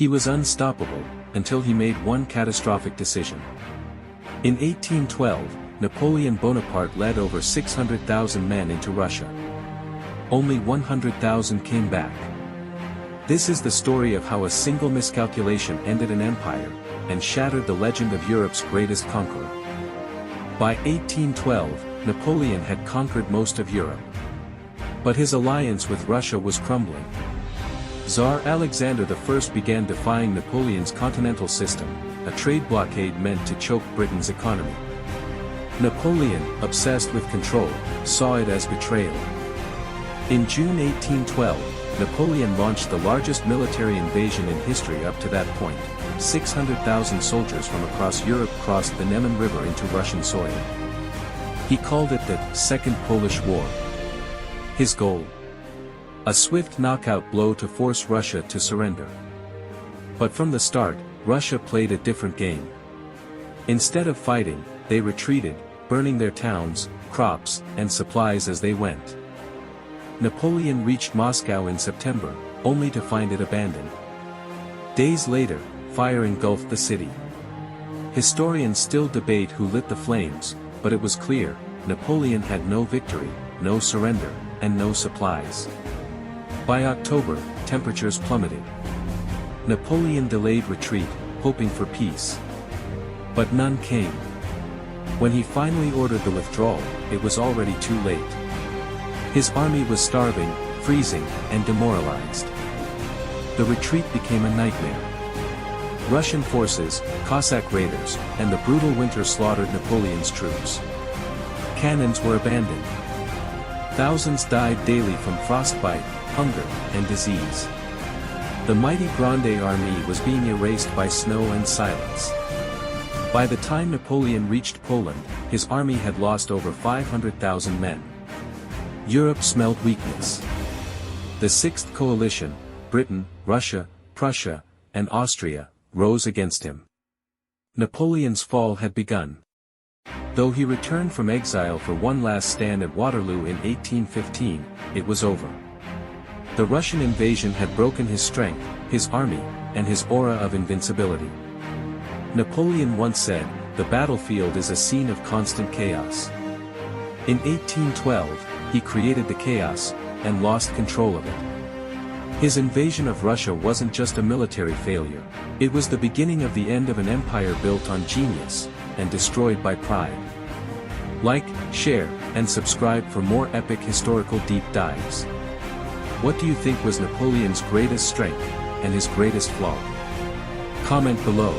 He was unstoppable, until he made one catastrophic decision. In 1812, Napoleon Bonaparte led over 600,000 men into Russia. Only 100,000 came back. This is the story of how a single miscalculation ended an empire, and shattered the legend of Europe's greatest conqueror. By 1812, Napoleon had conquered most of Europe. But his alliance with Russia was crumbling. Tsar Alexander I began defying Napoleon's continental system, a trade blockade meant to choke Britain's economy. Napoleon, obsessed with control, saw it as betrayal. In June 1812, Napoleon launched the largest military invasion in history up to that point. 600,000 soldiers from across Europe crossed the Neman River into Russian soil. He called it the Second Polish War. His goal? A swift knockout blow to force Russia to surrender. But from the start, Russia played a different game. Instead of fighting, they retreated, burning their towns, crops, and supplies as they went. Napoleon reached Moscow in September, only to find it abandoned. Days later, fire engulfed the city. Historians still debate who lit the flames, but it was clear, Napoleon had no victory, no surrender, and no supplies. By October, temperatures plummeted. Napoleon delayed retreat, hoping for peace. But none came. When he finally ordered the withdrawal, it was already too late. His army was starving, freezing, and demoralized. The retreat became a nightmare. Russian forces, Cossack raiders, and the brutal winter slaughtered Napoleon's troops. Cannons were abandoned. Thousands died daily from frostbite, hunger, and disease. The mighty Grande Army was being erased by snow and silence. By the time Napoleon reached Poland, his army had lost over 500,000 men. Europe smelled weakness. The Sixth Coalition, Britain, Russia, Prussia, and Austria, rose against him. Napoleon's fall had begun. Though he returned from exile for one last stand at Waterloo in 1815, it was over. The Russian invasion had broken his strength, his army, and his aura of invincibility. Napoleon once said, "The battlefield is a scene of constant chaos." In 1812, he created the chaos, and lost control of it. His invasion of Russia wasn't just a military failure, it was the beginning of the end of an empire built on genius, and destroyed by pride. Like, share, and subscribe for more epic historical deep dives. What do you think was Napoleon's greatest strength, and his greatest flaw? Comment below.